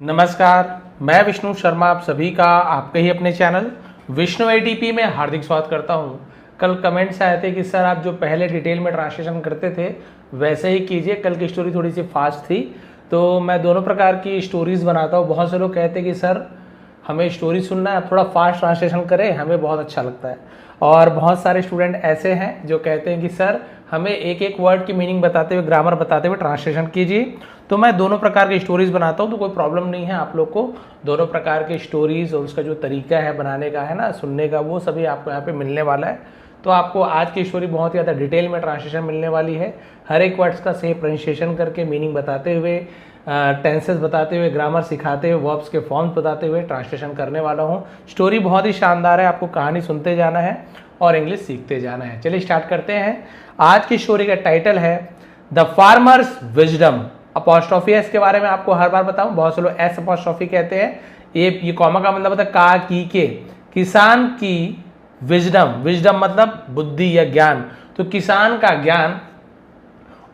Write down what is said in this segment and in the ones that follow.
नमस्कार, मैं विष्णु शर्मा आप सभी का आपके ही अपने चैनल विष्णु एटीपी में हार्दिक स्वागत करता हूं। कल कमेंट्स आए थे कि सर आप जो पहले डिटेल में ट्रांसलेशन करते थे वैसे ही कीजिए। कल की स्टोरी थोड़ी सी फास्ट थी तो मैं दोनों प्रकार की स्टोरीज बनाता हूं। बहुत से लोग कहते हैं कि सर हमें स्टोरी सुनना है, थोड़ा फास्ट ट्रांसलेशन करें, हमें बहुत अच्छा लगता है। और बहुत सारे स्टूडेंट ऐसे हैं जो कहते हैं कि सर हमें एक एक वर्ड की मीनिंग बताते हुए, ग्रामर बताते हुए ट्रांसलेशन कीजिए। तो मैं दोनों प्रकार की स्टोरीज बनाता हूँ, तो कोई प्रॉब्लम नहीं है आप लोग को। दोनों प्रकार की स्टोरीज और उसका जो तरीका है बनाने का है ना, सुनने का, वो सभी आपको यहाँ पे मिलने वाला है। तो आपको आज की स्टोरी बहुत ज़्यादा डिटेल में ट्रांसलेशन मिलने वाली है। हर एक वर्ड्स का सही प्रोनाउंसिएशन करके, मीनिंग बताते हुए, टेंसेस बताते हुए, ग्रामर सिखाते हुए, वर्ब्स के फॉर्म्स बताते हुए ट्रांसलेशन करने वाला हूँ। स्टोरी बहुत ही शानदार है, आपको कहानी सुनते जाना है और इंग्लिश सीखते जाना है। चलिए स्टार्ट करते हैं। आज की स्टोरी का टाइटल है the farmers wisdom. Apostrophe S के बारे में आपको हर बार बताऊं, बहुत से लोग एस अपॉस्ट्रोफी कहते हैं। ये कॉमा का मतलब होता है का, की, के। किसान की विजडम, विजडम मतलब बुद्धि या ज्ञान। तो किसान का ज्ञान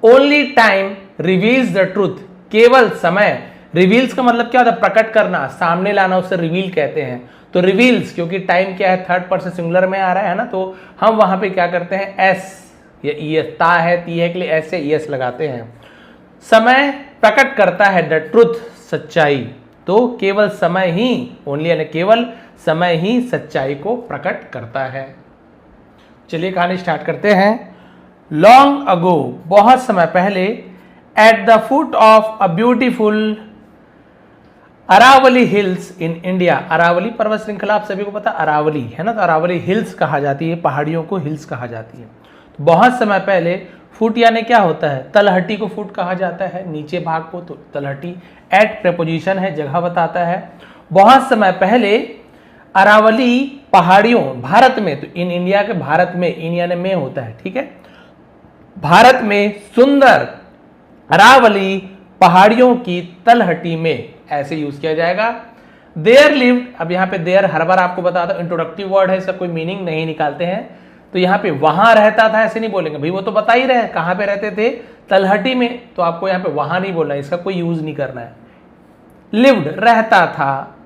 only time reveals the truth, केवल समय। रिवील्स का मतलब क्या होता है? प्रकट करना, सामने लाना, उसे रिवील कहते हैं। तो रिवील्स, क्योंकि टाइम क्या है, थर्ड पर्सन सिंगुलर में आ रहा है ना, तो हम वहां पे क्या करते हैं, एस या ईएस, ता है, ती है के लिए ऐसे ईएस लगाते हैं। समय प्रकट करता है द ट्रुथ, सच्चाई। तो केवल समय ही, ओनली यानी केवल समय ही सच्चाई को प्रकट करता है। चलिए कहानी स्टार्ट करते हैं। लॉन्ग अगो, बहुत समय पहले, at the foot of a beautiful Aravalli hills in India. Aravalli पर्वत श्रृंखला आप सभी को पता, अरावली है ना, तो अरावली हिल्स कहा जाती है, पहाड़ियों को हिल्स कहा जाती है। तो बहुत समय पहले, फुट यानी क्या होता है, तलहटी को फुट कहा जाता है, नीचे भाग को तो तलहटी। एट प्रेपोजिशन है, जगह बताता है। बहुत समय पहले अरावली पहाड़ियों, भारत में, तो इन इंडिया के, भारत में, इन यानी में होता है, ठीक है, भारत में सुंदर अरावली पहाड़ियों की तलहटी में, ऐसे यूज किया जाएगा। देयर लिव्ड, अब यहाँ पे देयर हर बार आपको बताता हूं इंट्रोडक्टिव वर्ड है, इसका कोई मीनिंग नहीं निकालते हैं। तो यहाँ पे वहां रहता था ऐसे नहीं बोलेंगे, भाई वो तो बता ही रहे कहां पे रहते थे, तलहटी में, तो आपको यहाँ पे वहां नहीं बोलना है, इसका कोई यूज नहीं करना है। लिव्ड रहता था,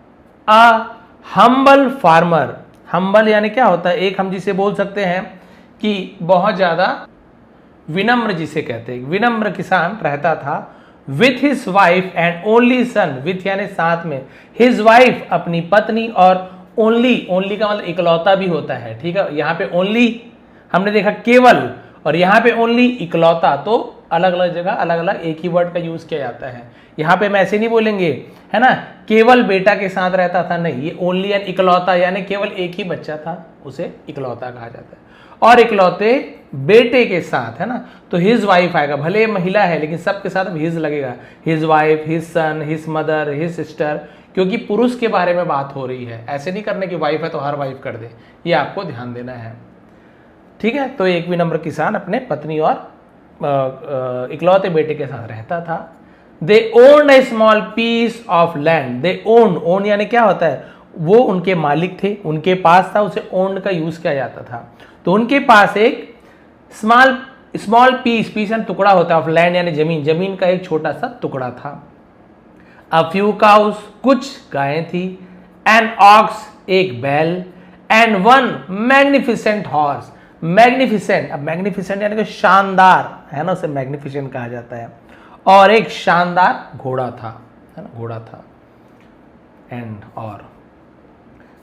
अ हम्बल फार्मर। हम्बल यानी क्या होता है, एक हम जिसे बोल सकते हैं कि बहुत ज्यादा विनम्र, जिसे कहते हैं विनम्र किसान रहता था। With his wife and only son, with यानी साथ में, हिज वाइफ अपनी पत्नी, और ओनली, ओनली का मतलब इकलौता भी होता है, ठीक है। यहाँ पे ओनली हमने देखा केवल, और यहाँ पे ओनली इकलौता, तो अलग अलग जगह अलग अलग एक ही वर्ड का यूज किया जाता है। यहाँ पे हम ऐसे नहीं बोलेंगे, है ना, केवल बेटा के साथ रहता था, नहीं, ये ओनली एंड इकलौता यानी केवल एक ही बच्चा था, उसे इकलौता कहा जाता है। और इकलौते बेटे के साथ, है ना, तो हिज वाइफ आएगा, भले महिला है लेकिन सबके साथ अब हिज लगेगा। His wife, his son, his mother, his sister, क्योंकि पुरुष के बारे में बात हो रही है। ऐसे नहीं करने की वाइफ है तो हर वाइफ कर दे, ये आपको ध्यान देना है, ठीक है। तो एक विनम्र किसान अपने पत्नी और इकलौते बेटे के साथ रहता था। They owned a small piece of land. They owned, own यानी क्या होता है, वो उनके मालिक थे, उनके पास था, उसे ओन्ड का यूज किया जाता था। तो उनके पास एक स्मॉल पीस, पीस यानी टुकड़ा होता है, ऑफ लैंड यानी जमीन, जमीन का एक छोटा सा टुकड़ा था। अ फ्यू काउस, कुछ गायें थी। एन ऑक्स, एक बैल। And one magnificent horse. Magnificent, अब मैग्निफिसेंट यानी कि शानदार, है ना, उसे मैग्निफिसेंट कहा जाता है। और एक शानदार घोड़ा था, है ना, घोड़ा था। एंड और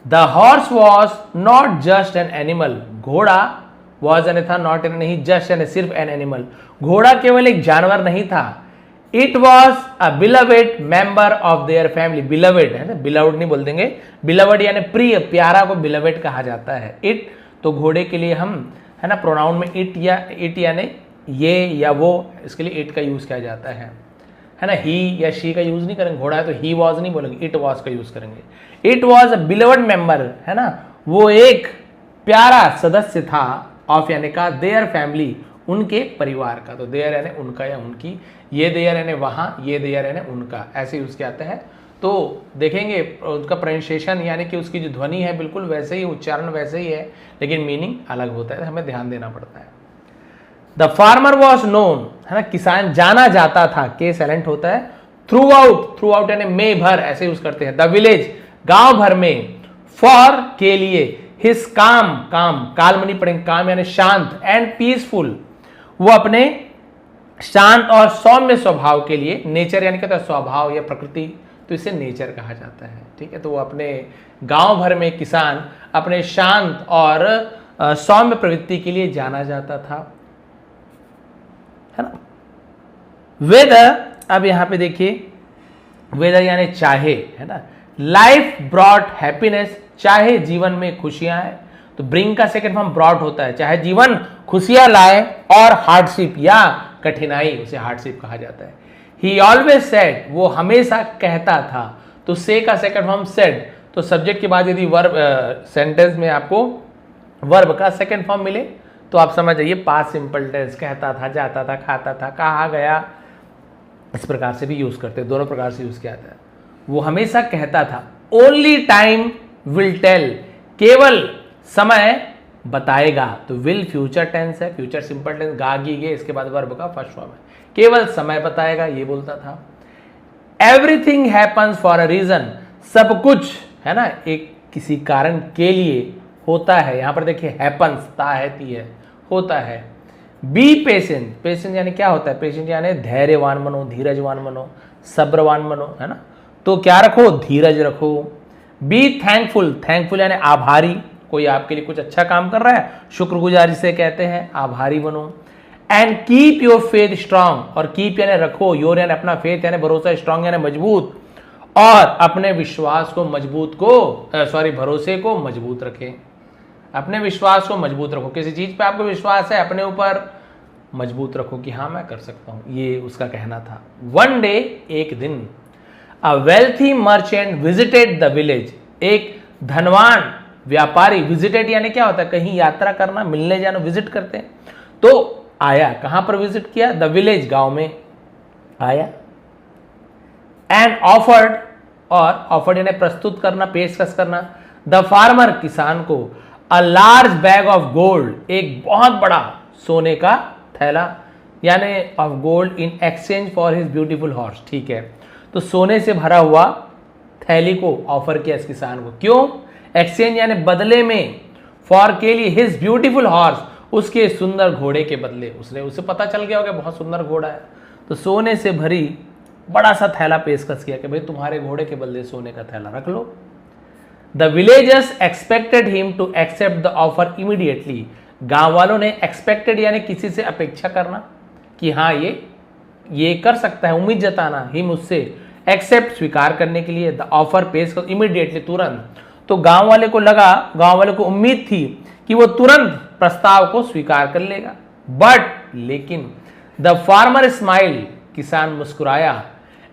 the horse was not just an animal. घोड़ा वॉज यानी था, नॉट यानी नहीं, जस्ट यानी सिर्फ एन एनिमल। घोड़ा केवल एक जानवर नहीं था। It was a beloved member of their family. Beloved है ना, बिलवड नहीं बोल देंगे, बिलवेड यानी प्रिय, प्यारा को बिलवेड कहा जाता है। इट, तो घोड़े के लिए हम, है ना, प्रोनाउन में इट या इट यानी ये या वो, इसके लिए इट का यूज किया जाता है ना। ही या शी का यूज नहीं करेंगे, घोड़ा है तो ही वॉज नहीं बोलेंगे, इट वॉज का यूज करेंगे। It was a beloved member, है ना, वो एक प्यारा सदस्य था, ऑफ यानी का, देयर फैमिली, उनके परिवार का। तो देयर यानी उनका या उनकी, ये देयर यानी वहां, ये देयर यानी उनका, ऐसे यूज किया जाता है। तो देखेंगे उसका प्रोनाउंसिएशन यानी कि उसकी जो ध्वनि है बिल्कुल वैसे ही, उच्चारण वैसे ही है, लेकिन मीनिंग अलग होता है, हमें ध्यान देना पड़ता है। द फार्मर वॉज नोन, है ना, किसान जाना जाता था, के साइलेंट होता है, थ्रू आउट यानी में भर ऐसे यूज करते हैं। द विलेज गांव भर में, फॉर के लिए, हिज काम काल मनी पढ़ेंगे, काम यानी शांत, एंड पीसफुल वो अपने शांत और सौम्य स्वभाव के लिए, नेचर यानी कहता है स्वभाव या प्रकृति, तो इसे नेचर कहा जाता है। ठीक है, तो वो अपने गांव भर में किसान अपने शांत और सौम्य प्रवृत्ति के लिए जाना जाता था, है ना। वेदर, अब यहां पे देखिए वेदर यानी चाहे, है ना। लाइफ ब्रॉट हैप्पीनेस, चाहे जीवन में खुशियां आए, तो ब्रिंग का सेकंड फॉर्म ब्रॉट होता है, चाहे जीवन खुशियां लाए, और हार्डशिप या कठिनाई, उसे हार्डशिप कहा जाता है। ही ऑलवेज सेड, वो हमेशा कहता था, तो से का सेकंड फॉर्म सेड, तो सब्जेक्ट के बाद यदि वर्ब सेंटेंस में आपको वर्ब का सेकंड फॉर्म मिले तो आप समझ जाइए पास्ट सिंपल टेंस, कहता था, जाता था, खाता था, कहा गया, इस प्रकार से भी यूज करते हैं, दोनों प्रकार से यूज किया जाता है। वो हमेशा कहता था। ओनली टाइम विल टेल, केवल समय बताएगा, तो विल फ्यूचर टेंस है, फ्यूचर सिंपल टेंस, गागी गे, इसके बाद वर्ब का फर्स्ट फॉर्म है, केवल समय बताएगा, ये बोलता था। Everything happens for a reason, सब कुछ, है ना, एक किसी कारण के लिए होता है। यहां पर देखिए हैपन्स, ता है, ती है, होता है। बी पेशेंट, पेशेंट यानी क्या होता है, पेशेंट यानी धैर्यवान बनो, धीरजवान बनो, सब्रवान बनो, है ना, तो क्या रखो, धीरज रखो। बी थैंकफुल, थैंकफुल यानी आभारी, कोई आपके लिए कुछ अच्छा काम कर रहा है, शुक्रगुजारी से कहते हैं, आभारी बनो। And keep your faith strong, और कीप यानी रखो, योर यानी अपना, फेथ यानी भरोसा, स्ट्रांग यानी मजबूत, और अपने विश्वास को मजबूत भरोसे को मजबूत रखें, अपने विश्वास को मजबूत रखो, किसी चीज पे आपको विश्वास है, अपने ऊपर मजबूत रखो कि हाँ मैं कर सकता हूं, ये उसका कहना था। वन डे, एक दिन, a wealthy merchant visited the village, एक धनवान व्यापारी, विजिटेड यानी क्या होता है, कहीं यात्रा करना, मिलने जाना, विजिट करते हैं, तो आया, कहां पर विजिट किया, द विलेज, गांव में आया। एंड ऑफर्ड, और ऑफर्ड यानी प्रस्तुत करना, पेशकश करना, द फार्मर, किसान को, a large bag of gold, एक बहुत बड़ा सोने का थैला, यानी of gold, in exchange for his beautiful horse. ठीक है, तो सोने से भरा हुआ थैली को ऑफर किया इस किसान को, क्यों, एक्सचेंज यानी बदले में, फॉर के लिए, हिज ब्यूटीफुल हॉर्स, उसके सुंदर घोड़े के बदले, उसे पता चल गया होगा बहुत सुंदर घोड़ा है, तो सोने से भरी बड़ा सा थैला पेशकश किया कि भाई तुम्हारे घोड़े के बदले सोने का थैला रख लो। The villagers expected him to accept the offer immediately, गांव वालों ने एक्सपेक्टेड यानी किसी से अपेक्षा करना कि हाँ ये कर सकता है, उम्मीद जताना, हिम उससे, एक्सेप्ट स्वीकार करने के लिए, द ऑफर पेश इमीडिएटली, तुरंत, तो गांव वाले को उम्मीद थी कि वो तुरंत प्रस्ताव को स्वीकार कर लेगा। बट लेकिन द फार्मर स्माइल, किसान मुस्कुराया,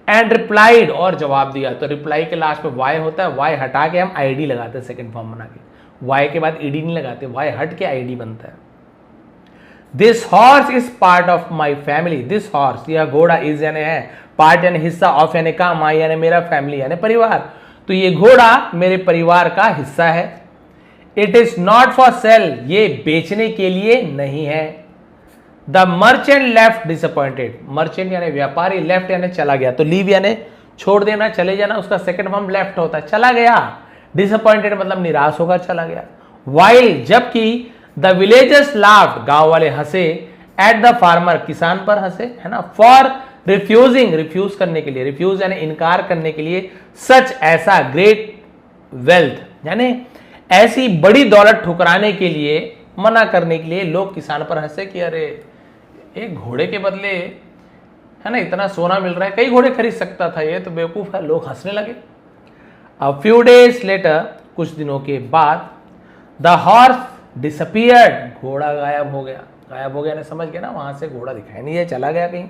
एंड रिप्लाइड, और जवाब दिया, तो रिप्लाई के लास्ट में वाई होता है, वाई हटा के हम आईडी लगाते हैं सेकंड फॉर्म बना के, वाई के बाद ईडी नहीं लगाते, वाई हट के आईडी बनता है। This horse is part of my family, this horse, यह घोड़ा, इज यानी है, पार्ट यानी हिस्सा, ऑफ यानी का, माई यानी मेरा, फैमिली यानी परिवार, तो ये घोड़ा मेरे परिवार का हिस्सा है। It is not for sale, ये बेचने के लिए नहीं है। The merchant left disappointed, merchant यानी व्यापारी, लेफ्ट यानी चला गया, तो लीव यानी छोड़ देना, चले जाना, उसका सेकंड फॉर्म लेफ्ट होता है, चला गया। डिसअपॉइंटेड मतलब निराश होकर चला गया। वाइल, जबकि, द विलेजर्स लाफ्ड, गांव वाले हंसे, एट द फार्मर, किसान पर हंसे, है ना, फॉर रिफ्यूजिंग, रिफ्यूज करने के लिए, रिफ्यूज यानी इनकार करने के लिए, सच ऐसा, ग्रेट वेल्थ यानी ऐसी बड़ी दौलत ठुकराने के लिए, मना करने के लिए लोग किसान पर हंसे कि अरे एक घोड़े के बदले, है ना, इतना सोना मिल रहा है, कई घोड़े खरीद सकता था, ये तो बेवकूफ है, लोग हंसने लगे। अ फ्यू डेज लेटर, कुछ दिनों के बाद, द हॉर्स डिसअपियर्ड, घोड़ा गायब हो गया, ने समझ गया ना, वहां से घोड़ा दिखाई नहीं है, चला गया कहीं।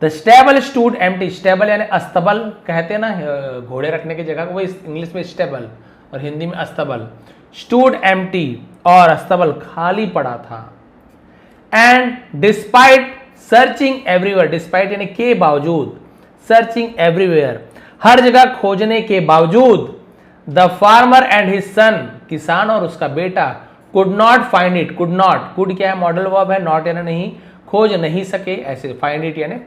The stable stood empty, stable यानी अस्तबल कहते हैं ना घोड़े रखने की जगह को, वो इंग्लिश में स्टेबल और हिंदी में अस्तबल। स्टूड एम्प्टी, और अस्तबल खाली पड़ा था। And despite searching everywhere, despite यानी के बावजूद, सर्चिंग एवरीवेयर, हर जगह खोजने के बावजूद, the farmer and his son, किसान और उसका बेटा, could not find it, could not, could क्या है, मॉडल वर्ब है, नॉट यानी नहीं, खोज नहीं सके, ऐसे, फाइंड इट यानी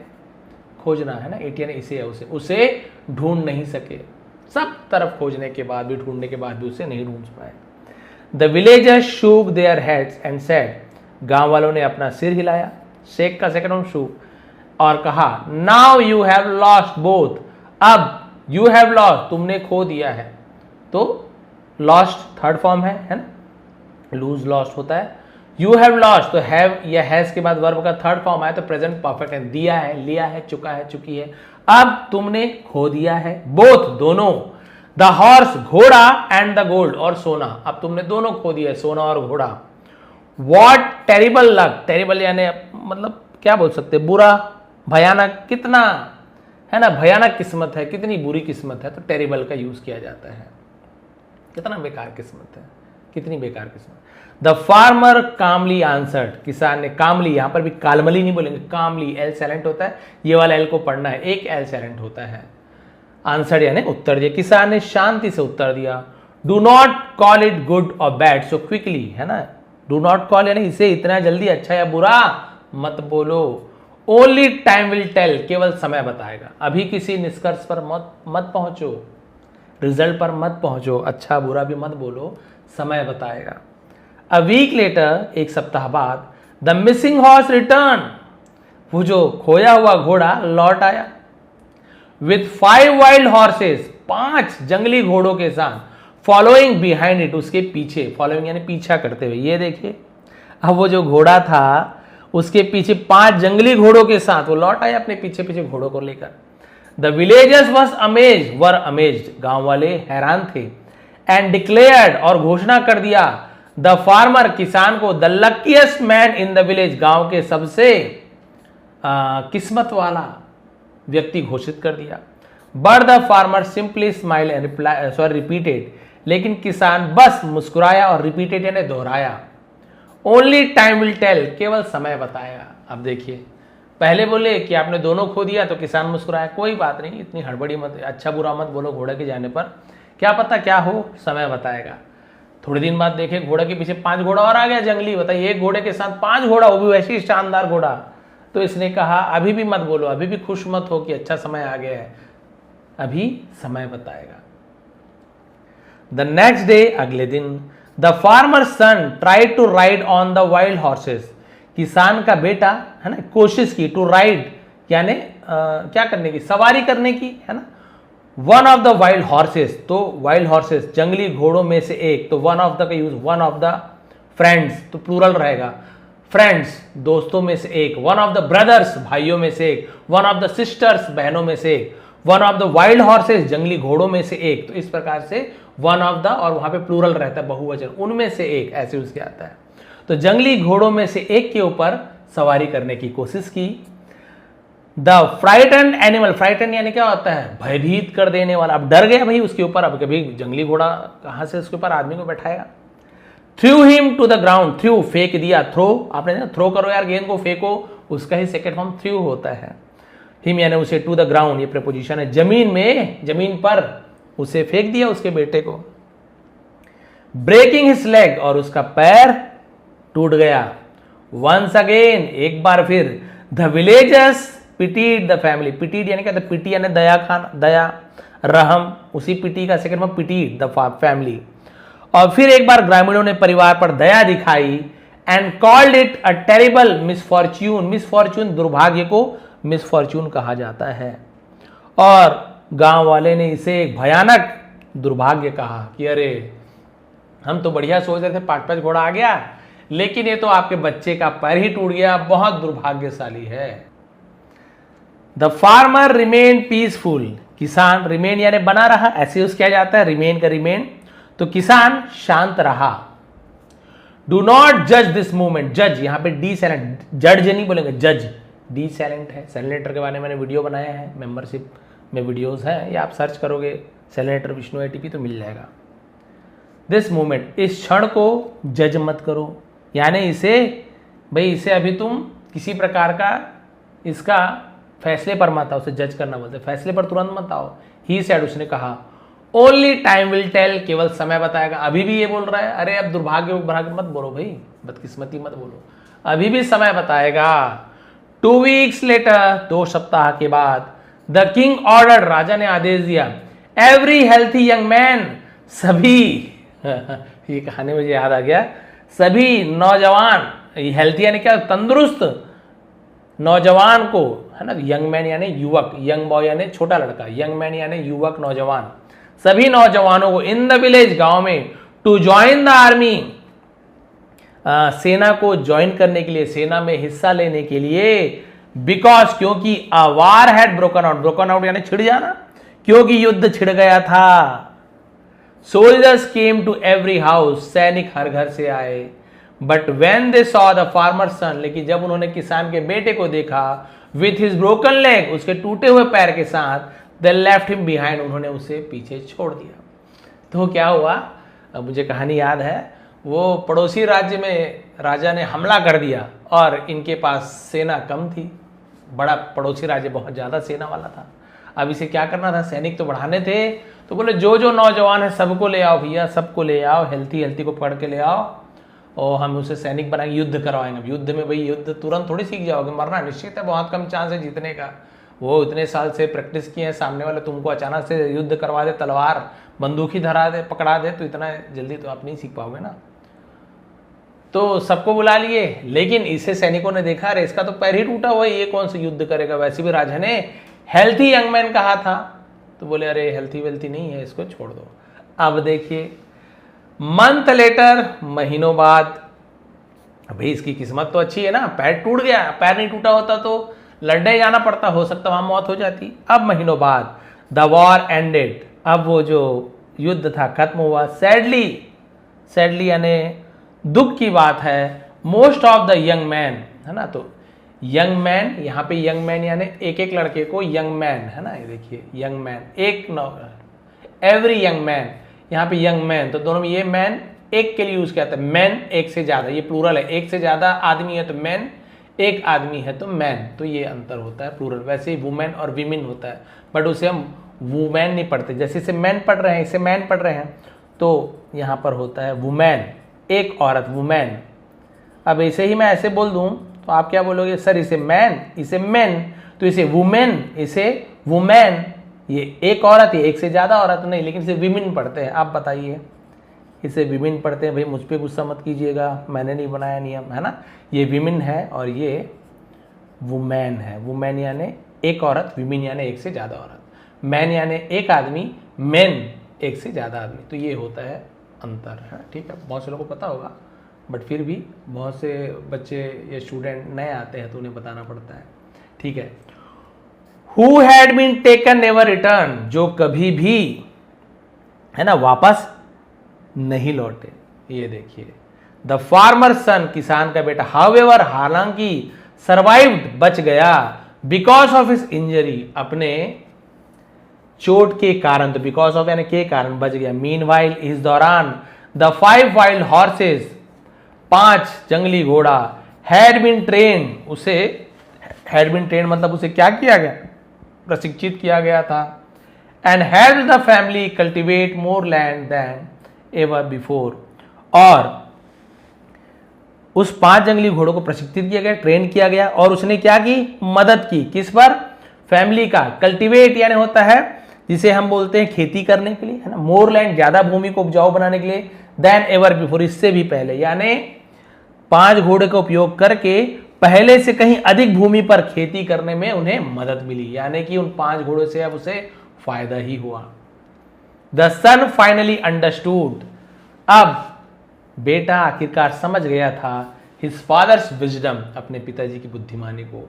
खोजना है ना, एटी यानी इसे या उसे ढूंढ नहीं सके, सब तरफ खोजने के बाद भी, ढूंढने के बाद भी उसे नहीं ढूंढ पाए। The villagers shook their heads and said, गांव वालों ने अपना सिर हिलाया, शेक का सेकंड फॉर्म शूक, और कहा now you have lost both, अब यू हैव लॉस्ट, तुमने खो दिया है। तो लॉस्ट थर्ड फॉर्म है ना, लूज लॉस्ट होता है। यू हैव लॉस्ट, तो हैव या हैज के बाद वर्ब का थर्ड फॉर्म आया तो प्रेजेंट परफेक्ट है, दिया है, लिया है, चुका है, चुकी है। अब तुमने खो दिया है, बोथ दोनों, द हॉर्स घोड़ा एंड द गोल्ड और सोना, अब तुमने दोनों खो दिया है, सोना और घोड़ा। वॉट टेरिबल लक, टेरिबल यानी मतलब क्या बोल सकते, बुरा, भयानक, कितना है ना, भयानक किस्मत है, कितनी बुरी किस्मत है, तो टेरिबल का यूज किया जाता है, कितना बेकार किस्मत है, कितनी बेकार किस्मत। द फार्मर कामली आंसर्ड, किसान ने, कामली, यहां पर भी कालमली नहीं बोलेंगे, कामली, एल साइलेंट होता है, ये वाला एल को पढ़ना है, एक एल साइलेंट होता है। आंसर यानी उत्तर दिया, किसान ने शांति से उत्तर दिया। Do not call it good और बैड सो क्विकली, है ना, डू नॉट कॉल यानी इसे इतना जल्दी अच्छा या बुरा मत बोलो। ओनली टाइम विल टेल, केवल समय बताएगा, अभी किसी निष्कर्ष पर मत पहुंचो, रिजल्ट पर मत पहुंचो, अच्छा बुरा भी मत बोलो, समय बताएगा। अ वीक लेटर, एक सप्ताह बाद, द मिसिंग हॉर्स रिटर्न, वो जो खोया हुआ घोड़ा लौट आया। विथ 5 वाइल्ड हॉर्सेस, 5 जंगली घोड़ों के साथ, फॉलोइंग बिहाइंड इट, उसके पीछे, फॉलोइंग यानी पीछा करते हुए, ये देखिए, अब वो जो घोड़ा था उसके पीछे 5 जंगली घोड़ों के साथ वो लौट आया अपने पीछे पीछे घोड़ों को लेकर। The villagers was amazed, were amazed, गांव वाले हैरान थे। एंड डिक्लेयर्ड, और घोषणा कर दिया, द फार्मर, किसान को, the luckiest man in the village, गांव के सबसे किस्मत वाला व्यक्ति घोषित कर दिया। But the farmer simply smile and repeated, लेकिन किसान बस मुस्कुराया और रिपीटेड यानी दोहराया। ओनली टाइम विल टेल, केवल समय बताएगा। अब देखिए, पहले बोले कि आपने दोनों खो दिया तो किसान मुस्कुराया, कोई बात नहीं, इतनी हड़बड़ी मत, अच्छा बुरा मत बोलो घोड़े के जाने पर, क्या पता क्या हो, समय बताएगा। थोड़े दिन बाद देखे घोड़े के पीछे 5 घोड़ा और आ गया जंगली, बताइए, एक घोड़े के साथ 5 घोड़ा, वो भी वैसे ही शानदार घोड़ा। तो इसने कहा अभी भी मत बोलो, अभी भी खुश मत हो कि अच्छा समय आ गया है, अभी समय बताएगा। द नेक्स्ट डे, अगले दिन, the farmer son tried to ride on the wild horses, किसान का बेटा है ना, कोशिश की, टू राइड यानी क्या करने की, सवारी करने की, है ना। One of the wild horses, तो वाइल्ड हॉर्सेस जंगली घोड़ों में से एक, तो वन ऑफ द का use, one of the friends, तो प्लूरल रहेगा, फ्रेंड्स दोस्तों में से एक, वन ऑफ द ब्रदर्स भाइयों में से एक, वन ऑफ द सिस्टर्स बहनों में से एक, one of the wild horses जंगली घोड़ों में से एक, तो इस प्रकार से वन ऑफ द, और वहां पे प्लूरल रहता है, बहुवचन, उनमें से एक, ऐसे उसके आता है। तो जंगली घोड़ों में से एक के ऊपर सवारी करने की कोशिश की। द फ्राइटन एनिमल, फ्राइटन यानी क्या होता है, भयभीत कर देने वाला, अब डर गया भाई उसके ऊपर, अब कभी जंगली घोड़ा कहां से उसके ऊपर आदमी को बैठाएगा। Threw him to the ground, threw फेंक दिया, थ्रो, आपने थ्रो करो यार, गेंद को फेंको, उसका ही सेकंड फॉर्म थ्रू होता है। हिम यानी उसे, टू द ग्राउंड ये प्रीपोजिशन है, जमीन में, जमीन पर उसे फेंक दिया उसके बेटे को। ब्रेकिंग हिज लेग, और उसका पैर टूट गया। वंस अगेन, एक बार फिर, the villagers pitied the family, pitied यानी क्या, पिटी यानी दया खाना, दया, रहम, उसी पिटी का सेकंड में पिटीड द फैमिली। और फिर एक बार ग्रामीणों ने परिवार पर दया दिखाई। And called it a terrible misfortune, misfortune दुर्भाग्य को मिसफॉर्च्यून कहा जाता है, और गांव वाले ने इसे एक भयानक दुर्भाग्य कहा कि अरे हम तो बढ़िया सोच रहे थे, 5 घोड़ा आ गया, लेकिन ये तो आपके बच्चे का पैर ही टूट गया, बहुत दुर्भाग्यशाली है। द फार्मर रिमेन पीसफुल, किसान, रिमेन यानी बना रहा, ऐसे यूज किया जाता है, रिमेन का रिमेन, तो किसान शांत रहा। डू नॉट जज दिस मूवमेंट, जज यहां पे डी साइलेंट, जज नहीं बोलेंगे, जज, डी साइलेंट है। सेलेनेटर के बारे में मैंने वीडियो बनाया है, मेंबरशिप में वीडियोस हैं, या आप सर्च करोगे सेलेनेटर विष्णु एटीपी तो मिल जाएगा। दिस मूवमेंट, इस क्षण को जज मत करो, यानी इसे, भाई इसे अभी तुम किसी प्रकार का इसका फैसले पर मत आओ, उसे जज करना बोलते, फैसले पर तुरंत मत आओ। ही सेड, उसने कहा, ओनली टाइम विल टेल, केवल समय बताएगा। अभी भी ये बोल रहा है, अरे अब दुर्भाग्य मत बोलो भाई, बदकिस्मती मत बोलो, अभी भी समय बताएगा। 2 weeks लेटर, 2 सप्ताह के बाद, द किंग ऑर्डर, राजा ने आदेश दिया, एवरी हेल्थी यंग मैन, सभी ये कहानी मुझे याद आ गया, सभी नौजवान, हेल्थी यानी क्या, तंदुरुस्त नौजवान को, है ना, यंग मैन यानी युवक, यंग बॉय यानी छोटा लड़का, यंग मैन यानी युवक नौजवान, सभी नौजवानों को इन द विलेज, गांव में, टू ज्वाइन द आर्मी, सेना को ज्वाइन करने के लिए, सेना में हिस्सा लेने के लिए, बिकॉज, क्योंकि a war had broken out, broken out यानी छिड़ जाना, क्योंकि युद्ध छिड़ गया था। Soldiers came to every house, सैनिक हर घर से आए, but when they saw the farmer son, लेकिन जब उन्होंने किसान के बेटे को देखा, विथ हिज ब्रोकन लेग, उसके टूटे हुए पैर के साथ, दे लेफ्ट हिम बिहाइंड, उन्होंने उसे पीछे छोड़ दिया। तो क्या हुआ, अब मुझे कहानी याद है, वो पड़ोसी राज्य में राजा ने हमला कर दिया और इनके पास सेना कम थी, बड़ा पड़ोसी राज्य बहुत ज़्यादा सेना वाला था। अब इसे क्या करना था, सैनिक तो बढ़ाने थे, तो बोले जो जो नौजवान है सबको ले आओ भैया, सबको ले आओ, हेल्थी को पकड़ के ले आओ और हम उसे सैनिक बनाएंगे, युद्ध करवाएंगे। युद्ध में भाई युद्ध तुरंत थोड़ी सीख जाओगे, मरना निश्चित है, बहुत कम चांस है जीतने का। वो इतने साल से प्रैक्टिस किए हैं, सामने वाले तुमको अचानक से युद्ध करवा दे, तलवार बंदूक ही धरा दे, पकड़ा दे, तो इतना जल्दी तो आप नहीं सीख पाओगे ना। तो सबको बुला लिए, लेकिन इसे सैनिकों ने देखा, अरे इसका तो पैर ही टूटा हुआ है, ये कौन सा युद्ध करेगा। वैसे भी राजा ने हेल्थी यंग मैन कहा था, तो बोले अरे हेल्थी वेल्थी नहीं है, इसको छोड़ दो। अब देखिए, मंथ लेटर, महीनों बाद, भाई इसकी किस्मत तो अच्छी है ना, पैर टूट गया, पैर नहीं टूटा होता तो लड़ने जाना पड़ता, हो सकता वहां मौत हो जाती। अब महीनों बाद, द वॉर एंडेड, अब वो जो युद्ध था खत्म हुआ। सैडली यानी दुख की बात है, most of the young man, है ना, तो यंग मैन, यहाँ पे यंग मैन यानी एक एक लड़के को यंग मैन, है ना, ये देखिए यंग मैन, एक एवरी यंग मैन, यहाँ पे यंग मैन, तो दोनों में ये मैन एक के लिए यूज किया था, मैन एक से ज्यादा, ये प्लूरल है, एक से ज्यादा आदमी है तो मैन, एक आदमी है तो मैन, तो ये अंतर होता है प्लूरल। वैसे ही वुमेन और विमेन होता है, बट उसे हम वुमेन नहीं पढ़ते, जैसे इसे मैन पढ़ रहे हैं, इसे मैन पढ़ रहे हैं, तो यहाँ पर होता है वुमेन, एक औरत, वुमेन। अब ऐसे ही मैं ऐसे बोल दूं तो आप क्या बोलोगे, सर इसे मैन, इसे मेन, तो इसे वुमेन, इसे वुमेन, ये एक औरत है, एक से ज्यादा औरत नहीं, लेकिन इसे विमेन पढ़ते हैं। आप बताइए, इसे विमेन पढ़ते हैं, भाई मुझ पे गुस्सा मत कीजिएगा, मैंने नहीं बनाया नियम, है ना, ये विमेन है और ये वुमेन है। वुमेन यानी एक औरत, विमेन यानी एक से ज्यादा औरत, मैन यानी एक आदमी, मेन एक से ज्यादा आदमी, तो ये होता है अंतर है। ठीक है, बहुत से लोगों को पता होगा, बट फिर भी बहुत से बच्चे या स्टूडेंट नए आते हैं तो उन्हें बताना पड़ता है। ठीक है, who had been taken never return, जो कभी भी, है ना, वापस नहीं लौटे। ये देखिए, द फार्मर सन, किसान का बेटा, हाउएवर, हालांकि, सर्वाइव्ड, बच गया, बिकॉज ऑफ हिज इंजरी, अपने चोट के कारण, तो बिकॉज ऑफ यानी के कारण बच गया। मीनवाइल, इस दौरान, द 5 वाइल्ड हॉर्सेस, 5 जंगली घोड़ा, हैड बीन ट्रेन, उसे हैड बीन ट्रेन मतलब उसे क्या किया गया, प्रशिक्षित किया गया था। And help the family cultivate more land then ever before, और उस 5 जंगली घोड़ों को प्रशिक्षित किया गया, ट्रेन किया गया, और उसने क्या की, मदद की, किस पर, फैमिली का। कल्टिवेट यानी होता है जिसे हम बोलते हैं खेती करने के लिए, है ना, मोर लैंड, ज्यादा भूमि को उपजाऊ बनाने के लिए, देन एवर बिफोर, इससे भी पहले, यानी 5 घोड़े का उपयोग करके पहले से कहीं अधिक भूमि पर खेती करने में उन्हें मदद मिली, यानी कि उन 5 घोड़ों से अब उसे फायदा ही हुआ। द सन फाइनली अंडरस्टूड, अब बेटा आखिरकार समझ गया था, हिज फादर्स विजडम, अपने पिताजी की बुद्धिमानी को।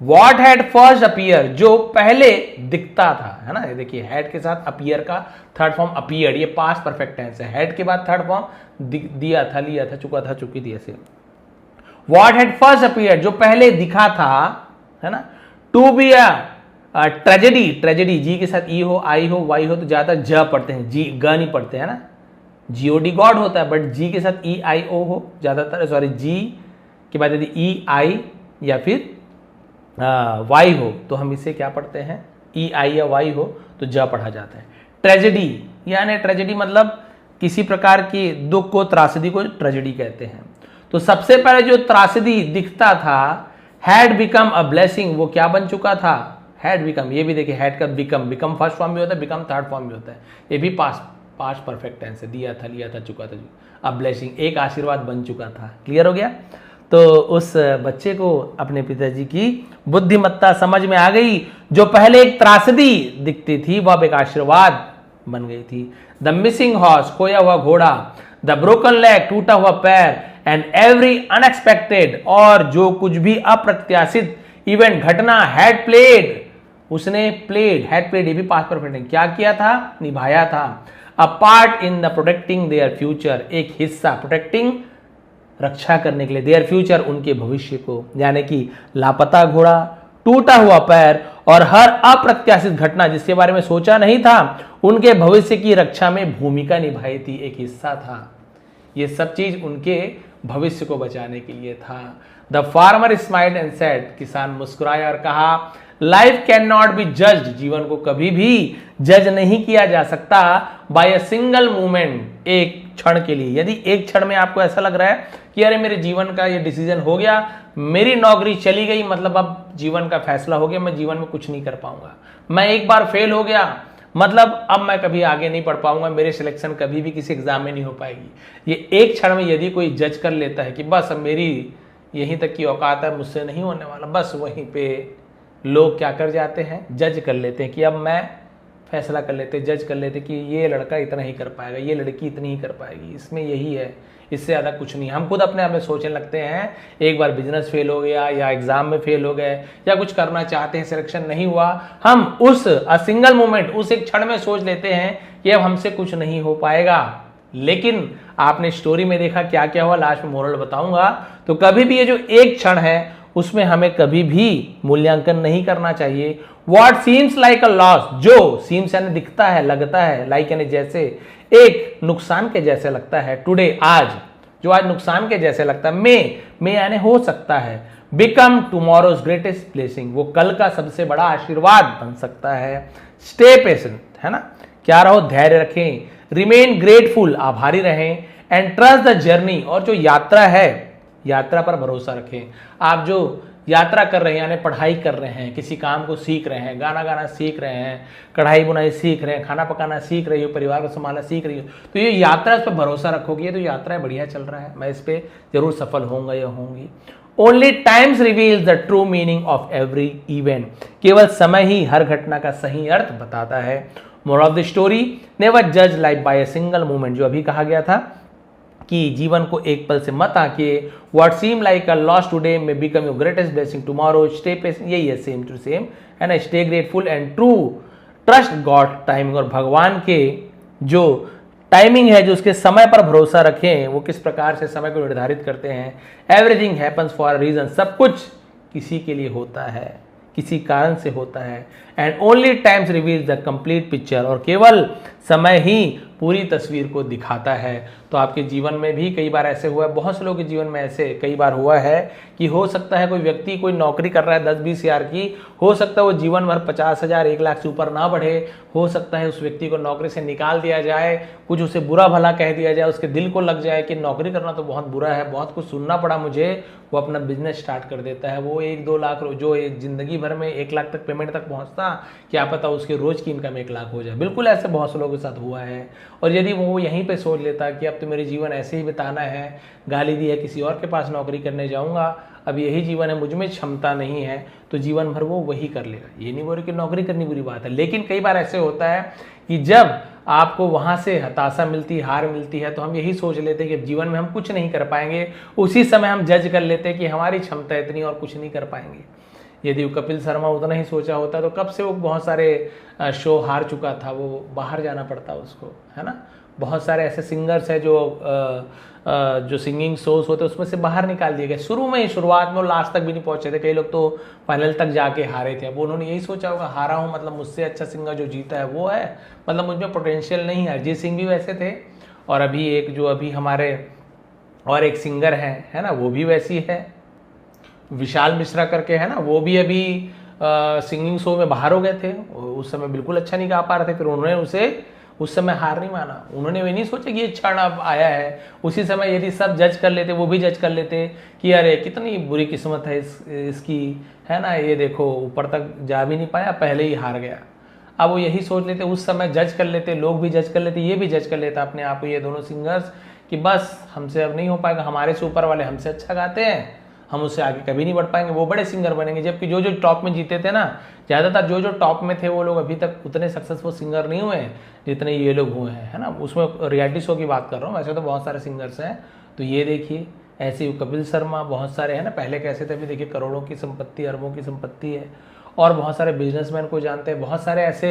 वॉट हैड फर्स्ट अपीयर, जो पहले दिखता था, है ना, ये देखिए हैड के साथ अपीयर का थर्ड फॉर्म अपीयर, ये पास्ट परफेक्ट टेंस है, हैड के बाद थर्ड फॉर्म दिया था, लिया था, चुका था, चुकी थी, ऐसे। वॉट हैड फर्स्ट अपीयर, जो पहले दिखा था, है ना, to be a tragedy, tragedy G के साथ ई हो, आई हो, वाई हो, तो ज्यादातर ज पढ़ते हैं, जी ग नहीं पढ़ते, है ना, जीओडी गॉड होता है, बट जी के साथ ई आई ओ हो ज्यादातर, सॉरी जी के बाद यदि ई आई या फिर वाई हो तो हम इसे क्या पढ़ते हैं, ई आई या वाई हो तो ज पढ़ा जाता है। ट्रेजेडी यानी, ट्रेजेडी मतलब किसी प्रकार की दुख को, त्रासदी को ट्रेजेडी कहते हैं। तो सबसे पहले जो त्रासदी दिखता था, हैड बिकम अ ब्लेसिंग, वो क्या बन चुका था, हैड बिकम, ये भी देखिए हैड का बिकम फर्स्ट फॉर्म भी होता है, बिकम थर्ड फॉर्म भी होता है, ये भी पास्ट परफेक्ट टेंस है, दिया था, लिया था, चुका था, अब ब्लेसिंग, एक आशीर्वाद बन चुका था। क्लियर हो गया। तो उस बच्चे को अपने पिताजी की बुद्धिमत्ता समझ में आ गई, जो पहले एक त्रासदी दिखती थी वह अब एक आशीर्वाद बन गई थी। द मिसिंग हॉर्स, खोया हुआ घोड़ा, द ब्रोकन लेग, टूटा हुआ पैर, एंड एवरी अनएक्सपेक्टेड, और जो कुछ भी अप्रत्याशित इवेंट घटना, हैड प्लेड, उसने प्लेड, हैड प्लेड, ये भी पास्ट परफेक्ट है, क्या किया था, निभाया था, a part in the protecting their future, एक हिस्सा, प्रोटेक्टिंग रक्षा करने के लिए, देयर फ्यूचर, उनके भविष्य को, यानी कि लापता घोड़ा, टूटा हुआ पैर और हर अप्रत्याशित घटना जिसके बारे में सोचा नहीं था, उनके भविष्य की रक्षा में भूमिका निभाई थी, एक हिस्सा था। ये सब चीज उनके भविष्य को बचाने के लिए था। The farmer smiled and said, किसान मुस्कुराया और कहा, life can not be judged, जीवन को कभी भी जज नहीं किया जा सकता, बाय अ सिंगल मूवमेंट, एक क्षण के लिए। यदि एक क्षण में आपको ऐसा लग रहा है कि अरे मेरे जीवन का ये डिसीजन हो गया, मेरी नौकरी चली गई, मतलब अब जीवन का फैसला हो गया, मैं जीवन में कुछ नहीं कर पाऊंगा, मैं एक बार फेल हो गया, मतलब अब मैं कभी आगे नहीं पढ़ पाऊंगा, मेरे सिलेक्शन कभी भी किसी एग्जाम में नहीं हो पाएगी, ये एक क्षण में यदि कोई जज कर लेता है कि बस अब मेरी यहीं तक की औकात है, मुझसे नहीं होने वाला, बस वहीं पे लोग क्या कर जाते हैं, जज कर लेते हैं कि अब मैं फैसला कर लेते, जज कर लेते कि ये लड़का इतना ही कर पाएगा, ये लड़की इतनी ही कर पाएगी, इसमें यही है, इससे ज़्यादा कुछ नहीं। हम खुद अपने आप में सोचने लगते हैं, एक बार बिजनेस फेल हो गया या एग्जाम में फेल हो गए या कुछ करना चाहते हैं, सिलेक्शन नहीं हुआ, हम उस सिंगल मोमेंट, उस एक क्षण में सोच लेते हैं कि अब हमसे कुछ नहीं हो पाएगा। लेकिन आपने स्टोरी में देखा क्या क्या हुआ, लास्ट में मोरल बताऊंगा। तो कभी भी ये जो एक क्षण है उसमें हमें कभी भी मूल्यांकन नहीं करना चाहिए। What seems like a loss, जो सीम्स यानी दिखता है, लगता है, लाइक यानी जैसे, एक नुकसान के जैसे लगता है, टुडे आज, जो आज नुकसान के जैसे लगता है, मे यानी हो सकता है, बिकम टुमारोज ग्रेटेस्ट ब्लेसिंग, वो कल का सबसे बड़ा आशीर्वाद बन सकता है। स्टे पेशेंट, है ना, क्या रहो, धैर्य रखें, रिमेन ग्रेटफुल, आभारी रहें, एंड ट्रस्ट द जर्नी, और जो यात्रा है, यात्रा पर भरोसा रखें। आप जो यात्रा कर रहे हैं, यानी पढ़ाई कर रहे हैं, किसी काम को सीख रहे हैं, गाना गाना सीख रहे हैं, कढ़ाई बुनाई सीख रहे हैं, खाना पकाना सीख रही हो, परिवार को संभालना सीख रही हो, तो ये यात्रा, इस पर भरोसा रखोगे तो यात्रा बढ़िया चल रहा है, मैं इस पर जरूर सफल होऊंगा या होंगी। Only times reveals the true meaning of every event, केवल समय ही हर घटना का सही अर्थ बताता है। Moral of the story, never जज life by a single moment, जो अभी कहा गया था कि जीवन को एक पल से मत आंकिए। What seem like a loss today may become your greatest blessing tomorrow, stay patient, यही है, सेम टू सेम, है ना, stay grateful and true, trust God timing, और भगवान के जो टाइमिंग है, जो उसके समय पर भरोसा रखें, वो किस प्रकार से समय को निर्धारित करते हैं। Everything happens for a reason, सब कुछ किसी के लिए होता है, किसी कारण से होता है। And only times reveals the complete picture, और केवल समय ही पूरी तस्वीर को दिखाता है। तो आपके जीवन में भी कई बार ऐसे हुआ है, बहुत से लोगों के जीवन में ऐसे कई बार हुआ है कि हो सकता है कोई व्यक्ति कोई नौकरी कर रहा है 10-20 हज़ार की, हो सकता है वो जीवन भर 50,000 1 लाख से ऊपर ना बढ़े, हो सकता है उस व्यक्ति को नौकरी से निकाल दिया जाए, कुछ उसे बुरा भला कह दिया जाए, उसके दिल को लग जाए कि नौकरी करना तो बहुत बुरा है, बहुत कुछ सुनना पड़ा मुझे, वो अपना बिजनेस स्टार्ट कर देता है। वो 1-2 लाख जो एक जिंदगी भर में 1 लाख तक पेमेंट तक पहुंचता, क्या पता उसके रोज की इनकम 1 लाख हो जाए। बिल्कुल ऐसे बहुत से लोगों के साथ हुआ है। और यदि वो यहीं पे सोच लेता कि अब तो मेरे जीवन ऐसे ही बिताना है, गाली दी है, किसी और के पास नौकरी करने जाऊंगा, अब यही जीवन है, मुझ में क्षमता नहीं है, तो जीवन भर वो वही कर लेगा। ये नहीं बोल रही कि नौकरी करनी बुरी बात है, लेकिन कई बार ऐसे होता है कि जब आपको वहां से हताशा मिलती, हार मिलती है, तो हम यही सोच लेते हैं कि जीवन में हम कुछ नहीं कर पाएंगे। उसी समय हम जज कर लेते हैं कि हमारी क्षमता इतनी और कुछ नहीं कर पाएंगे। यदि वो कपिल शर्मा उतना ही सोचा होता तो कब से वो बहुत सारे शो हार चुका था, वो बाहर जाना पड़ता उसको, है ना। बहुत सारे ऐसे सिंगर्स हैं जो सिंगिंग शोज होते हैं उसमें से बाहर निकाल दिए गए। शुरू में ही, शुरुआत में वो लास्ट तक भी नहीं पहुंचे थे, कई लोग तो फाइनल तक जाके हारे थे। अब उन्होंने यही सोचा होगा, हारा हूँ मतलब मुझसे अच्छा सिंगर जो जीता है वो है, मतलब मुझ में पोटेंशियल नहीं है। अरिजीत सिंह भी वैसे थे, और अभी एक जो अभी हमारे और एक सिंगर है ना, वो भी वैसी है, विशाल मिश्रा करके, है ना, वो भी अभी सिंगिंग शो में बाहर हो गए थे। उस समय बिल्कुल अच्छा नहीं गा पा रहे थे, फिर उन्होंने उसे उस समय हार नहीं माना। उन्होंने भी नहीं सोचा कि ये क्षण अब आया है। उसी समय यदि सब जज कर लेते, वो भी जज कर लेते कि अरे कितनी बुरी किस्मत है इसकी, है ना, ये देखो ऊपर तक जा भी नहीं पाया, पहले ही हार गया। अब वो यही सोच लेते, उस समय जज कर लेते, लोग भी जज कर लेते, ये भी जज कर लेता अपने आप को, ये दोनों सिंगर्स, कि बस हमसे अब नहीं हो पाएगा, हमारे से ऊपर वाले हमसे अच्छा गाते हैं, हम उससे आगे कभी नहीं बढ़ पाएंगे, वो बड़े सिंगर बनेंगे। जबकि जो जो टॉप में जीते थे ना, ज़्यादातर जो जो टॉप में थे वो लोग अभी तक उतने सक्सेसफुल सिंगर नहीं हुए हैं जितने ये लोग हुए हैं, है ना। उसमें रियलिटी शो की बात कर रहा हूँ, वैसे तो बहुत सारे सिंगर्स हैं। तो ये देखिए, ऐसे ही कपिल शर्मा, बहुत सारे हैं ना, पहले कैसे थे, अभी देखिए करोड़ों की संपत्ति, अरबों की संपत्ति है। और बहुत सारे बिजनेसमैन को जानते हैं, बहुत सारे ऐसे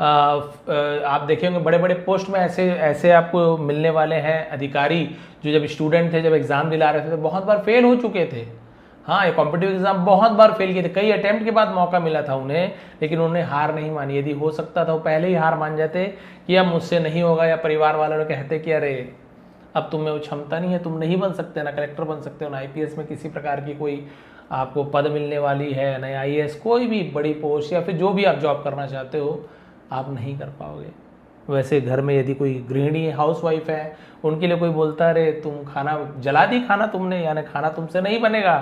आप देखेंगे बड़े बड़े पोस्ट में ऐसे ऐसे आपको मिलने वाले हैं अधिकारी, जो जब स्टूडेंट थे, जब एग्जाम दिला रहे थे तो बहुत बार फेल हो चुके थे। हाँ, ये कॉम्पिटिटिव एग्जाम बहुत बार फेल किए थे, कई अटेम्प्ट के बाद मौका मिला था उन्हें, लेकिन उन्होंने हार नहीं मानी। यदि हो सकता था वो पहले ही हार मान जाते कि अब मुझसे नहीं होगा, या परिवार वालों कहते कि अरे अब तुम में वो क्षमता नहीं है, तुम नहीं बन सकते, ना कलेक्टर बन सकते हो, ना आईपीएस में किसी प्रकार की कोई आपको पद मिलने वाली है, ना आईएएस, कोई भी बड़ी पोस्ट या फिर जो भी आप जॉब करना चाहते हो, आप नहीं कर पाओगे। वैसे घर में यदि कोई गृहिणी है, हाउस वाइफ है, उनके लिए कोई बोलता है अरे तुम खाना जला दी, खाना तुमने, यानी खाना तुमसे नहीं बनेगा,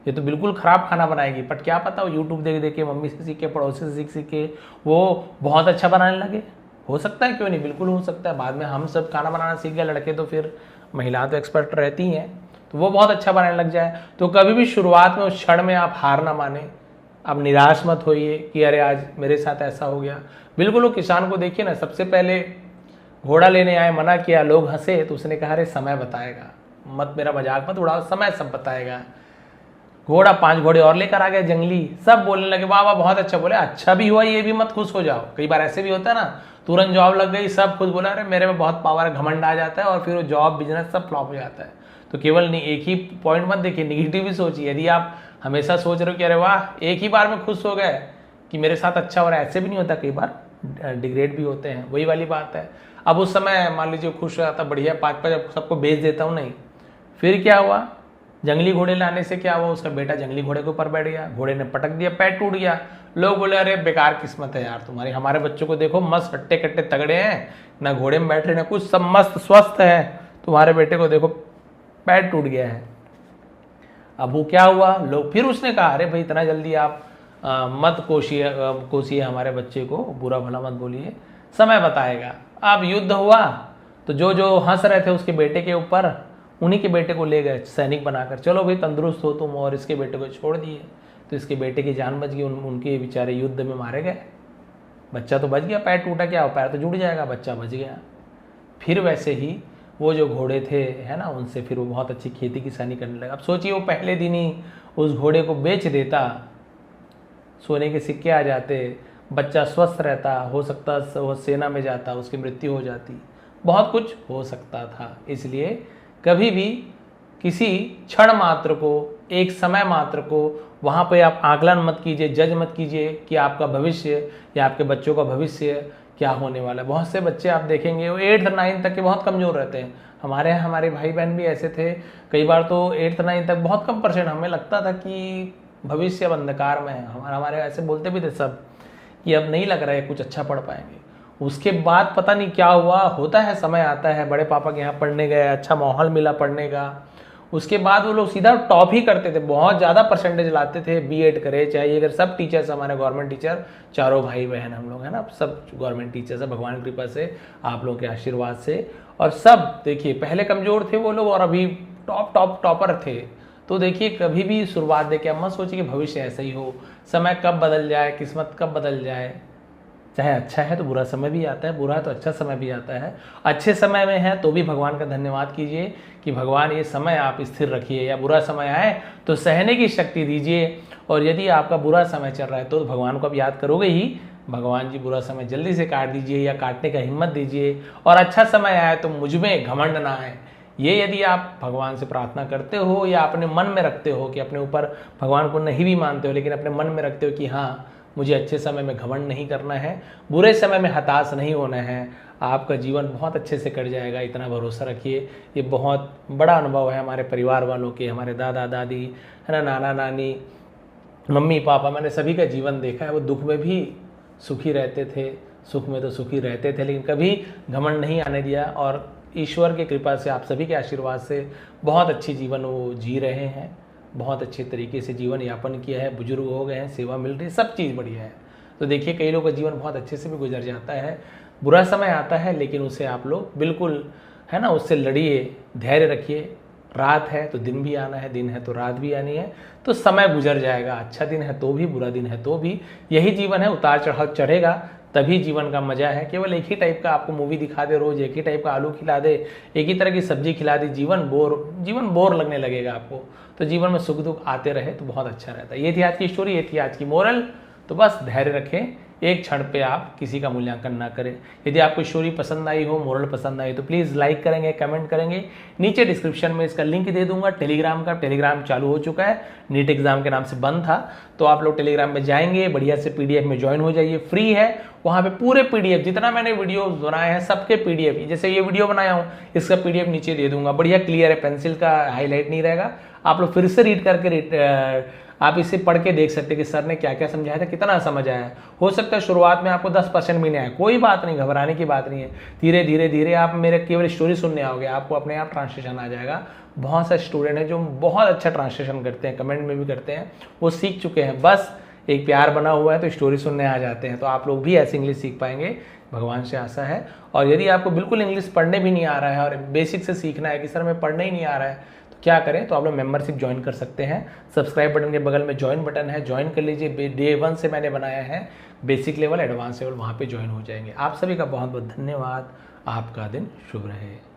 ये तो बिल्कुल ख़राब खाना बनाएगी। बट क्या पता वो यूट्यूब देख देख के, मम्मी से सीख के, पड़ोसी से सीख सीख के वो बहुत अच्छा बनाने लगे। हो सकता है, क्यों नहीं, बिल्कुल हो सकता है। बाद में हम सब खाना बनाना सीख गए लड़के, तो फिर महिलाएं तो एक्सपर्ट रहती हैं, तो वो बहुत अच्छा बनाने लग जाए। तो कभी भी शुरुआत में उस क्षण में आप हार ना माने, आप निराश मत होइए कि अरे आज मेरे साथ ऐसा हो गया। बिल्कुल वो किसान को देखिए ना, सबसे पहले घोड़ा लेने आए, मना किया, लोग हंसे, तो उसने कहा अरे समय बताएगा, मत मेरा मजाक मत उड़ाओ, समय सब बताएगा। घोड़ा 5 घोड़े और लेकर आ गया जंगली, सब बोलने लगे वाह वाह बहुत अच्छा। बोले अच्छा भी हुआ, ये भी मत खुश हो जाओ। कई बार ऐसे भी होता है ना, तुरंत जॉब लग गई, सब खुश बोला अरे मेरे में बहुत पावर है, घमंड आ जाता है, और फिर वो जॉब बिजनेस सब फ्लॉप हो जाता है। तो केवल एक ही पॉइंट मत देखिए, निगेटिव भी सोचिए। यदि आप हमेशा सोच रहे हो कि अरे वाह एक ही बार में खुश हो गए कि मेरे साथ अच्छा हो रहा है, ऐसे भी नहीं होता, कई बार डिग्रेड भी होते हैं, वही वाली बात है। अब उस समय मान लीजिए खुश रहा था, बढ़िया 5-5 सबको बेच देता हूँ, नहीं, फिर क्या हुआ, जंगली घोड़े लाने से क्या हुआ, उसका बेटा जंगली घोड़े के ऊपर बैठ गया, घोड़े ने पटक दिया, पैर टूट गया। लोग बोले अरे बेकार किस्मत है यार तुम्हारी, हमारे बच्चों को देखो मस्त हट्टे कट्टे तगड़े हैं, ना घोड़े में बैठ रहे ना कुछ, सब मस्त स्वस्थ है, तुम्हारे बेटे को देखो पैर टूट गया है। अब वो क्या हुआ, लोग फिर उसने कहा अरे भाई इतना जल्दी आप मत कोसिए हमारे बच्चे को, बुरा भला मत बोलिए, समय बताएगा। अब युद्ध हुआ तो जो जो हंस रहे थे उसके बेटे के ऊपर, उन्हीं के बेटे को ले गए सैनिक बनाकर, चलो भाई तंदुरुस्त हो तुम, और इसके बेटे को छोड़ दिए। तो इसके बेटे की जान बच गई, उनके बेचारे युद्ध में मारे गए। बच्चा तो बच गया, पैर टूटा, क्या हो, पैर तो जुड़ जाएगा, बच्चा बच गया। फिर वैसे ही वो जो घोड़े थे, है ना, उनसे फिर वो बहुत अच्छी खेती किसानी करने लगा। अब सोचिए वो पहले दिन ही उस घोड़े को बेच देता, सोने के सिक्के आ जाते, बच्चा स्वस्थ रहता, हो सकता वो सेना में जाता, उसकी मृत्यु हो जाती, बहुत कुछ हो सकता था। इसलिए कभी भी किसी क्षण मात्र को, एक समय मात्र को, वहाँ पे आप आकलन मत कीजिए, जज मत कीजिए कि आपका भविष्य या आपके बच्चों का भविष्य क्या होने वाला है। बहुत से बच्चे आप देखेंगे वो 8th-9th तक के बहुत कमज़ोर रहते हैं। हमारे यहाँ हमारे भाई बहन भी ऐसे थे, कई बार तो 8th-9th तक बहुत कम परसेंट, हमें लगता था कि भविष्य अब अंधकार में है। हमारे ऐसे बोलते भी थे सब कि अब नहीं लग रहा है कुछ अच्छा पढ़ पाएंगे। उसके बाद पता नहीं क्या हुआ, होता है, समय आता है, बड़े पापा के यहाँ पढ़ने गए, अच्छा माहौल मिला पढ़ने का, उसके बाद वो लोग सीधा टॉप ही करते थे, बहुत ज़्यादा परसेंटेज लाते थे, बीएड करे चाहे, अगर सब टीचर्स हमारे गवर्नमेंट टीचर, चारों भाई बहन हम लोग, है ना, सब गवर्नमेंट टीचर्स है, भगवान की कृपा से, आप लोगों के आशीर्वाद से। और सब देखिए पहले कमज़ोर थे वो लोग और अभी टॉपर थे। तो देखिए कभी भी शुरुआत देखिए, मत सोचिए कि भविष्य ऐसा ही हो, समय कब बदल जाए, किस्मत कब बदल जाए, चाहे अच्छा है तो बुरा समय भी आता है, बुरा है तो अच्छा समय भी आता है। अच्छे समय में है तो भी भगवान का धन्यवाद कीजिए कि भगवान ये समय आप स्थिर रखिए, या बुरा समय आए तो सहने की शक्ति दीजिए। और यदि आपका बुरा समय चल रहा है तो भगवान को आप याद करोगे ही, भगवान जी बुरा समय जल्दी से काट दीजिए या काटने का हिम्मत दीजिए, और अच्छा समय आए तो मुझ में घमंड ना आए। ये यदि आप भगवान से प्रार्थना करते हो या अपने मन में रखते हो कि अपने ऊपर भगवान को नहीं भी मानते हो लेकिन अपने मन में रखते हो कि हाँ मुझे अच्छे समय में घमंड नहीं करना है, बुरे समय में हताश नहीं होना है, आपका जीवन बहुत अच्छे से कट जाएगा, इतना भरोसा रखिए। ये बहुत बड़ा अनुभव है हमारे परिवार वालों के, हमारे दादा दादी, है ना, नाना नानी, मम्मी पापा, मैंने सभी का जीवन देखा है। वो दुख में भी सुखी रहते थे, सुख में तो सुखी रहते थे, लेकिन कभी घमंड नहीं आने दिया और ईश्वर की कृपा से, आप सभी के आशीर्वाद से बहुत अच्छी जीवन वो जी रहे हैं, बहुत अच्छे तरीके से जीवन यापन किया है, बुजुर्ग हो गए हैं, सेवा मिल रही है, सब चीज़ बढ़िया है। तो देखिए कई लोगों का जीवन बहुत अच्छे से भी गुजर जाता है, बुरा समय आता है लेकिन उसे आप लोग बिल्कुल है ना उससे लड़िए, धैर्य रखिए। रात है तो दिन भी आना है, दिन है तो रात भी आनी है, तो समय गुजर जाएगा। अच्छा दिन है तो भी, बुरा दिन है तो भी, यही जीवन है। उतार चढ़ाव चढ़ेगा तभी जीवन का मजा है। केवल एक ही टाइप का आपको मूवी दिखा दे रोज, एक ही टाइप का आलू खिला दे, एक ही तरह की सब्जी खिला दे, जीवन बोर लगने लगेगा आपको। तो जीवन में सुख दुख आते रहे तो बहुत अच्छा रहता है। ये थी आज की स्टोरी, ये थी आज की मोरल। तो बस धैर्य रखें, एक क्षण पे आप किसी का मूल्यांकन ना करें। यदि आपको स्टोरी पसंद आई हो, मोरल पसंद आई तो प्लीज़ लाइक करेंगे, कमेंट करेंगे। नीचे डिस्क्रिप्शन में इसका लिंक दे दूंगा टेलीग्राम का। टेलीग्राम चालू हो चुका है, नीट एग्जाम के नाम से बंद था, तो आप लोग टेलीग्राम में जाएंगे, बढ़िया से पीडीएफ में ज्वाइन हो जाइए, फ्री है। वहाँ पे पूरे पीडीएफ जितना मैंने वीडियो बनाए हैं सबके पीडीएफ, जैसे ये वीडियो बनाया हूँ इसका पीडीएफ नीचे दे दूंगा, बढ़िया क्लियर है, पेंसिल का हाईलाइट नहीं रहेगा। आप लोग फिर से रीड करके आप इसे पढ़ के देख सकते हैं कि सर ने क्या क्या समझाया था, कितना समझ आया। हो सकता है शुरुआत में आपको 10% भी नहीं आया, कोई बात नहीं, घबराने की बात नहीं है। धीरे धीरे धीरे आप मेरे केवल स्टोरी सुनने आओगे, आपको अपने आप ट्रांसलेशन आ जाएगा। बहुत सारे स्टूडेंट हैं जो बहुत अच्छा ट्रांसलेशन करते हैं, कमेंट में भी करते हैं, वो सीख चुके हैं। बस एक प्यार बना हुआ है तो स्टोरी सुनने आ जाते हैं। तो आप लोग भी ऐसे इंग्लिश सीख पाएंगे, भगवान से आशा है। और यदि आपको बिल्कुल इंग्लिश पढ़ने भी नहीं आ रहा है और बेसिक से सीखना है कि सर मैं पढ़ने ही नहीं आ रहा है, क्या करें, तो आप लोग मेंबरशिप ज्वाइन कर सकते हैं। सब्सक्राइब बटन के बगल में ज्वाइन बटन है, ज्वाइन कर लीजिए। डे 1 से मैंने बनाया है, बेसिक लेवल, एडवांस लेवल, वहाँ पे ज्वाइन हो जाएंगे। आप सभी का बहुत बहुत धन्यवाद। आपका दिन शुभ रहे।